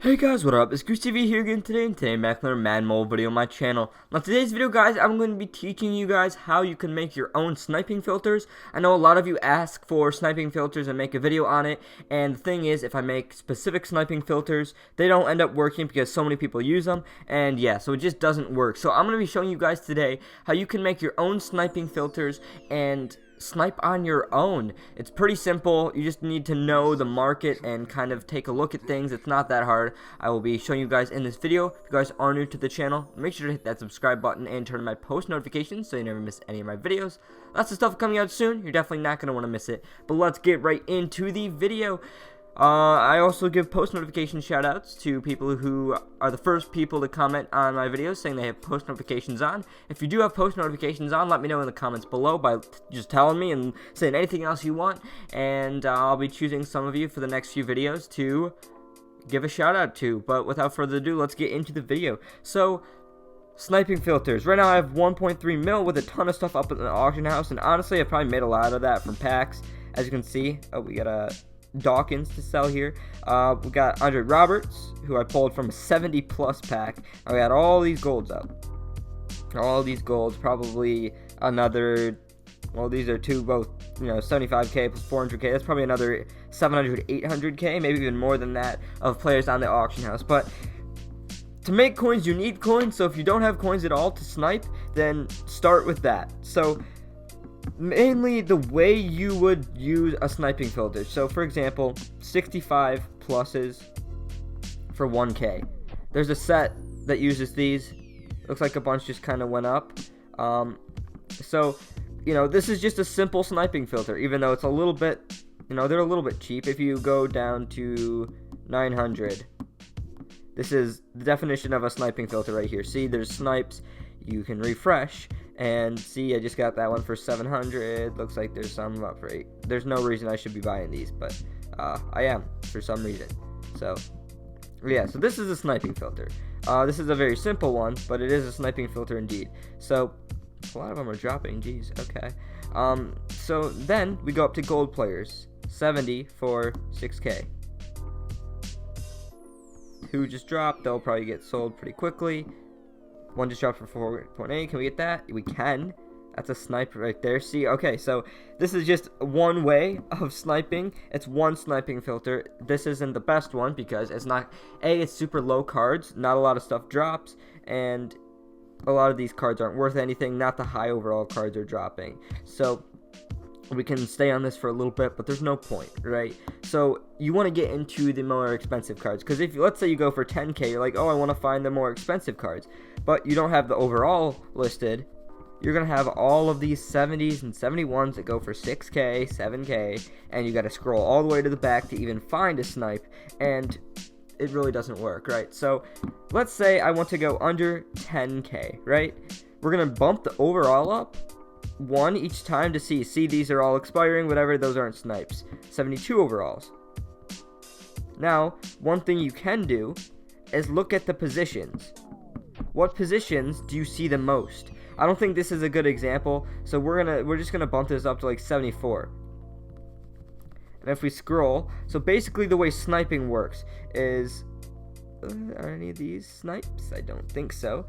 Hey guys, what up? It's Goose TV here again today, and today I'm back with another Madden mobile video on my channel. Now today's video, guys, I'm going to be teaching you guys how you can make your own sniping filters. I know a lot of you ask for sniping filters and make a video on it, and the thing is, if I make specific sniping filters, they don't end up working because so many people use them, and yeah, so it just doesn't work. So I'm going to be showing you guys today how you can make your own sniping filters and snipe on your own. It's pretty simple. You just need to know the market and kind of take a look at things. It's not that hard. I will be showing you guys in this video. If you guys are new to the channel, make sure to hit that subscribe button and turn on my post notifications so you never miss any of my videos. Lots of stuff coming out soon. You're definitely not going to want to miss it. But let's get right into the video. I also give post notification shoutouts to people who are the first people to comment on my videos saying they have post notifications on. If you do have post notifications on, let me know in the comments below by just telling me and saying anything else you want, and I'll be choosing some of you for the next few videos to give a shout out to. But without further ado, let's get into the video. So, sniping filters. Right now I have 1.3 mil with a ton of stuff up at the auction house, and honestly I probably made a lot of that from packs. As you can see, we got a Dawkins to sell here. We got Andre Roberts, who I pulled from a 70 plus pack. I got all these golds up. All these golds, probably another, well, these are two both, 75k plus 400k. That's probably another 700, 800k, maybe even more than that of players on the auction house. But to make coins, you need coins. So if you don't have coins at all to snipe, then start with that. So mainly the way you would use a sniping filter. So for example, 65 pluses for 1k. There's a set that uses these. Looks like a bunch just kind of went up. So this is just a simple sniping filter, even though it's a little bit, they're a little bit cheap. If you go down to 900, this is the definition of a sniping filter right here. See, there's snipes. You can refresh and see, I just got that one for 700. Looks like there's some up for 8. There's no reason I should be buying these, but I am for some reason. So yeah, so this is a sniping filter. This is a very simple one, but it is a sniping filter indeed. So a lot of them are dropping. Geez, okay. So then we go up to gold players, 70 for 6k. Two just dropped. They'll probably get sold pretty quickly. One just dropped for 4.8. Can we get that? We can. That's a sniper right there. See, okay, so this is just one way of sniping. It's one sniping filter. This isn't the best one because it's not, it's super low cards. Not a lot of stuff drops, and a lot of these cards aren't worth anything. Not the high overall cards are dropping. So we can stay on this for a little bit, but there's no point, right? So you want to get into the more expensive cards, because if, let's say you go for 10k, you're like, oh, I want to find the more expensive cards, but you don't have the overall listed. You're going to have all of these 70s and 71s that go for 6k, 7k, and you got to scroll all the way to the back to even find a snipe, and it really doesn't work, right? So let's say I want to go under 10k, right? We're going to bump the overall up one each time to see these are all expiring, whatever, those aren't snipes. 72 overalls. Now, one thing you can do is look at the positions. What positions do you see the most? I don't think this is a good example, so we're just gonna bump this up to like 74. And if we scroll, so basically the way sniping works is, are any of these snipes? I don't think so.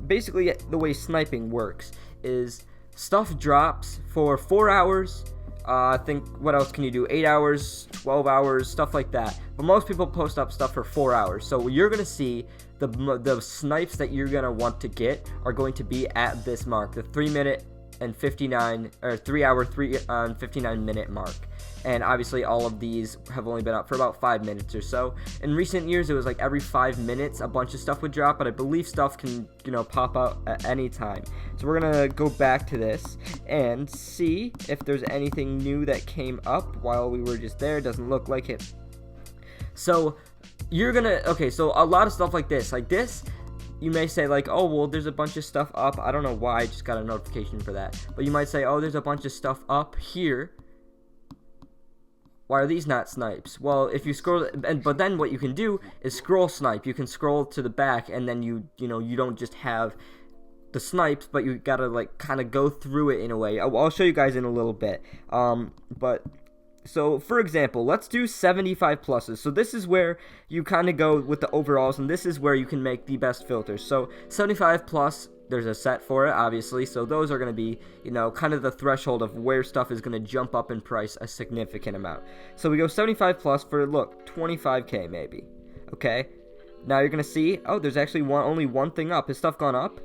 Basically the way sniping works is stuff drops for 4 hours. I think, what else can you do? 8 hours, 12 hours, stuff like that. But most people post up stuff for 4 hours. So you're going to see the snipes that you're going to want to get are going to be at this mark, the 3 minute and 59, or 3 hour, 59 minute mark. And obviously all of these have only been up for about 5 minutes or so. In recent years, it was like every 5 minutes a bunch of stuff would drop, but I believe stuff can, pop out at any time. So we're gonna go back to this and see if there's anything new that came up while we were just there. Doesn't look like it. So you're gonna, okay, so a lot of stuff like this, you may say like, oh, well, there's a bunch of stuff up. I don't know why, I just got a notification for that. But you might say, oh, there's a bunch of stuff up here. Why are these not snipes? Well, if you scroll, but then what you can do is scroll snipe. You can scroll to the back, and then you don't just have the snipes, but you gotta like kind of go through it in a way. I'll show you guys in a little bit. But So, for example, let's do 75 pluses. So this is where you kind of go with the overalls, and this is where you can make the best filters. So 75 plus, there's a set for it, obviously. So those are going to be, kind of the threshold of where stuff is going to jump up in price a significant amount. So we go 75 plus for, look, 25k maybe. Okay? Now you're going to see, oh, there's actually only one thing up. Has stuff gone up?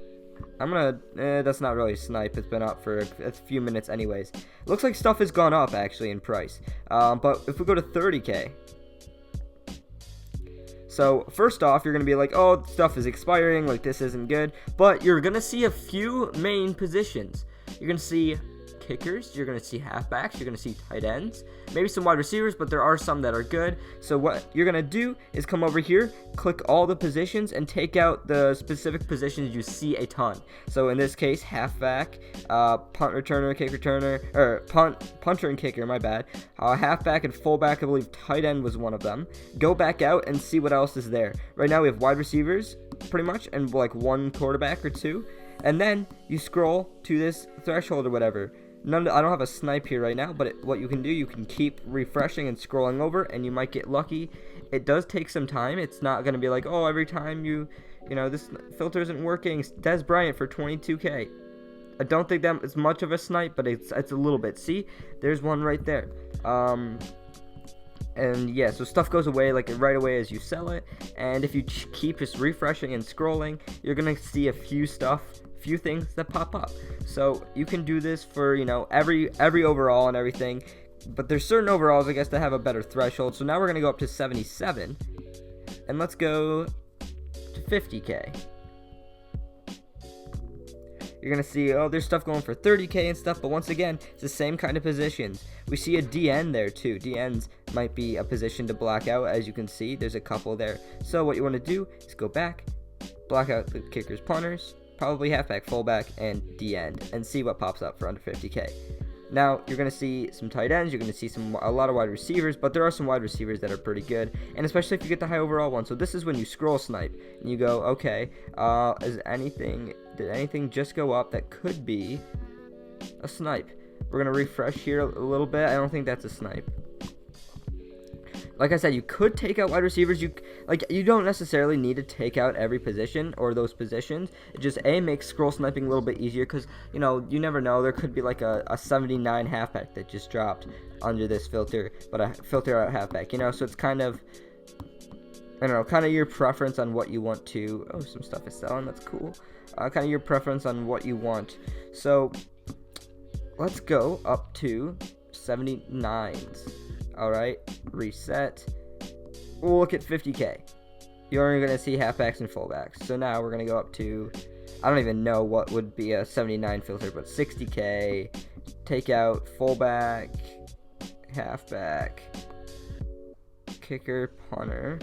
I'm gonna, that's not really snipe. It's been up for a few minutes anyways. Looks like stuff has gone up actually in price. But if we go to 30k. So first off, you're gonna be like, oh, stuff is expiring, like this isn't good. But you're gonna see a few main positions. You're gonna see kickers, you're going to see halfbacks, you're going to see tight ends, maybe some wide receivers, but there are some that are good. So what you're going to do is come over here, click all the positions, and take out the specific positions you see a ton. So in this case, halfback, punt returner, kick returner, or punter and kicker, my bad. Halfback and fullback, I believe tight end was one of them. Go back out and see what else is there. Right now we have wide receivers, pretty much, and like one quarterback or two. And then you scroll to this threshold or whatever. I don't have a snipe here right now, but what you can do, you can keep refreshing and scrolling over, and you might get lucky. It does take some time. It's not going to be like, oh, every time this filter isn't working. Des Bryant for 22k. I don't think that is much of a snipe, but it's a little bit. See, there's one right there. And yeah, so stuff goes away like right away as you sell it. And if you keep just refreshing and scrolling, you're going to see a few things that pop up. So you can do this for every overall and everything, but there's certain overalls I guess that have a better threshold. So now we're gonna go up to 77, and let's go to 50k. You're gonna see, oh, there's stuff going for 30k and stuff, but once again, it's the same kind of positions. We see a DN there too. DNs might be a position to block out. As you can see, there's a couple there. So what you want to do is go back, block out the kickers, punters, probably halfback, fullback, and D-end, and see what pops up for under 50k. Now, you're going to see some tight ends, you're going to see a lot of wide receivers, but there are some wide receivers that are pretty good, and especially if you get the high overall one. So this is when you scroll snipe, and you go, okay, did anything just go up that could be a snipe? We're going to refresh here a little bit. I don't think that's a snipe. Like I said, you could take out wide receivers. You don't necessarily need to take out every position or those positions. It just makes scroll sniping a little bit easier because you never know. There could be like a 79 halfback that just dropped under this filter, but a filter out halfback. So it's kind of, I don't know, kind of your preference on what you want to. Oh, some stuff is selling. That's cool. Kind of your preference on what you want. So let's go up to 79s. Alright, reset. We'll look at 50k. You're only going to see halfbacks and fullbacks. So now we're going to go up to, I don't even know what would be a 79 filter, but 60k. Take out fullback, halfback, kicker, punter.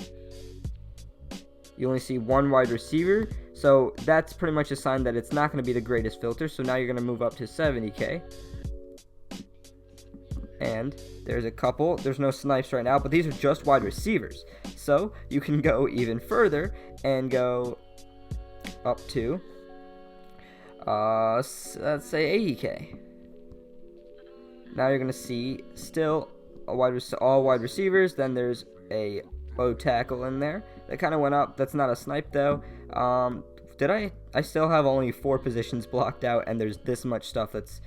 You only see one wide receiver. So that's pretty much a sign that it's not going to be the greatest filter. So now you're going to move up to 70k. And there's a couple. There's no snipes right now, but these are just wide receivers. So you can go even further and go up to, let's say 80k. Now you're going to see still all wide receivers. Then there's a O tackle in there. That kind of went up. That's not a snipe though. I still have only 4 positions blocked out, and there's this much stuff that's,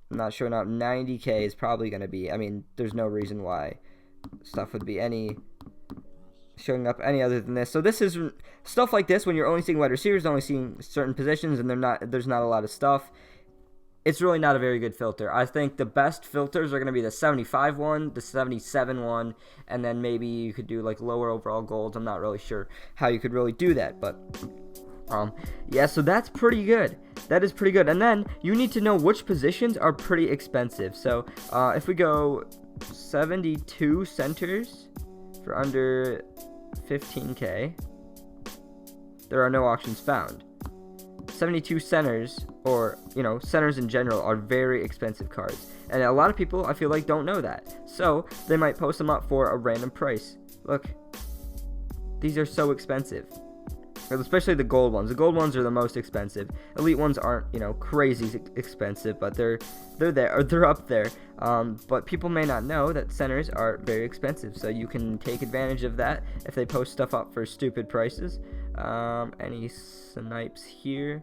not showing up. 90k is probably going to be, there's no reason why stuff would be showing up any other than this. So this is stuff like this when you're only seeing wide receivers, only seeing certain positions, and there's not a lot of stuff. It's really not a very good filter. I think the best filters are going to be the 75 one, the 77 one, and then maybe you could do like lower overall golds. I'm not really sure how you could really do that, but yeah, so that's pretty good. That is pretty good. And then you need to know which positions are pretty expensive. So if we go 72 centers for under 15k, there are no auctions found. 72 centers, or centers in general, are very expensive cards, and a lot of people, I feel like, don't know that, so they might post them up for a random price. Look, these are so expensive. especially the gold ones. The gold ones are the most expensive. Elite ones aren't, crazy expensive, but they're there, or they're up there. But people may not know that centers are very expensive, so you can take advantage of that if they post stuff up for stupid prices. Any snipes here?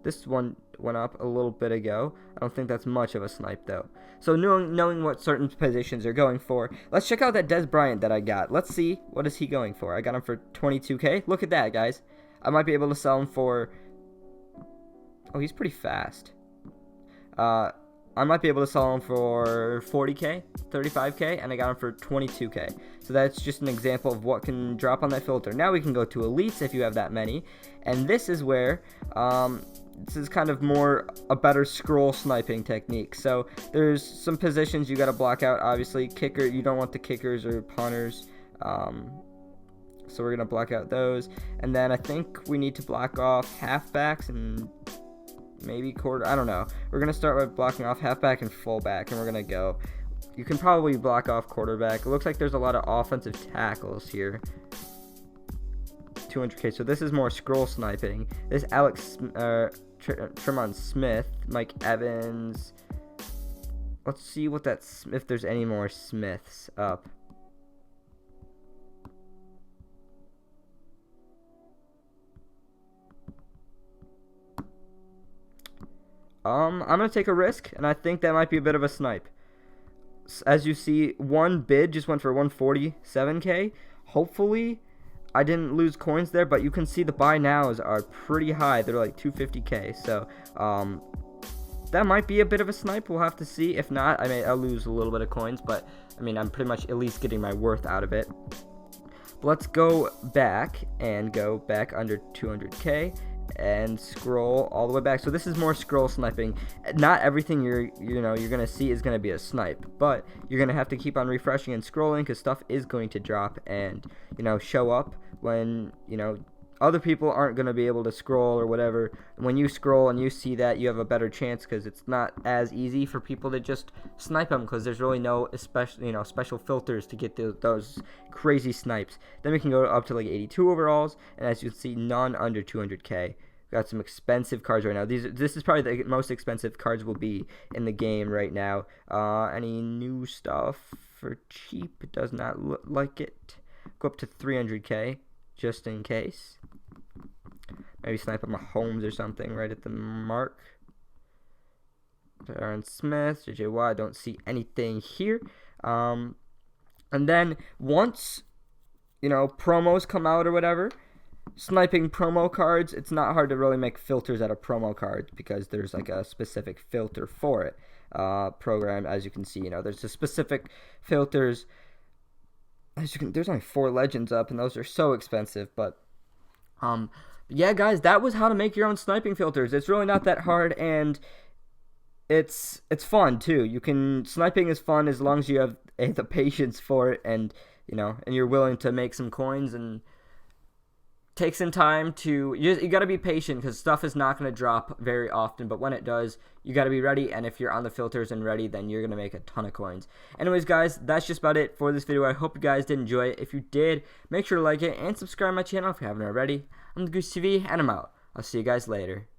This one went up a little bit ago. I don't think that's much of a snipe, though. So knowing what certain positions are going for, let's check out that Des Bryant that I got. Let's see, what is he going for? I got him for 22K. Look at that, guys. I might be able to sell him for... Oh, he's pretty fast. I might be able to sell him for 40K, 35K, and I got him for 22K. So that's just an example of what can drop on that filter. Now we can go to elites if you have that many, and this is where this is kind of more a better scroll sniping technique. So there's some positions you got to block out. Obviously, kicker, you don't want the kickers or punters. So we're gonna block out those, and then I think we need to block off halfbacks and maybe quarter. I don't know. We're gonna start by blocking off halfback and fullback, and we're gonna go. You can probably block off quarterback. It looks like there's a lot of offensive tackles here. 200K. So this is more scroll sniping. This Alex Tremont Smith, Mike Evans. Let's see what that's, if there's any more Smiths up. I'm gonna take a risk, and I think that might be a bit of a snipe. As you see, one bid just went for 147K. Hopefully, I didn't lose coins there, but you can see the buy nows are pretty high. They're like 250K, so that might be a bit of a snipe. We'll have to see. If not, I'll lose a little bit of coins, but I mean, I'm pretty much at least getting my worth out of it. But let's go back and go back under 200K. And scroll all the way back. So this is more scroll sniping. Not everything you're gonna see is gonna be a snipe, but you're gonna have to keep on refreshing and scrolling because stuff is going to drop and show up when other people aren't gonna be able to scroll or whatever. When you scroll and you see that, you have a better chance because it's not as easy for people to just snipe them because there's really no special filters to get those crazy snipes. Then we can go up to like 82 overalls, and as you can see, none under 200K. Got some expensive cards right now. This is probably the most expensive cards will be in the game right now. Any new stuff for cheap? It does not look like it. Go up to 300K just in case. Maybe snipe on Mahomes or something right at the mark. Aaron Smith, JJ Watt. Don't see anything here. And then once promos come out or whatever. Sniping promo cards, it's not hard to really make filters out of promo cards because there's like a specific filter for it program. As you can see, there's a specific filters. There's only 4 legends up, and those are so expensive. But yeah, guys, that was how to make your own sniping filters. It's really not that hard, and it's fun too. Sniping is fun as long as you have the patience for it, and and you're willing to make some coins and take some time to, you got to be patient because stuff is not going to drop very often, but when it does, you got to be ready, and if you're on the filters and ready, then you're going to make a ton of coins. Anyways, guys, that's just about it for this video. I hope you guys did enjoy it. If you did, make sure to like it and subscribe to my channel if you haven't already. I'm the Goose TV, and I'm out. I'll see you guys later.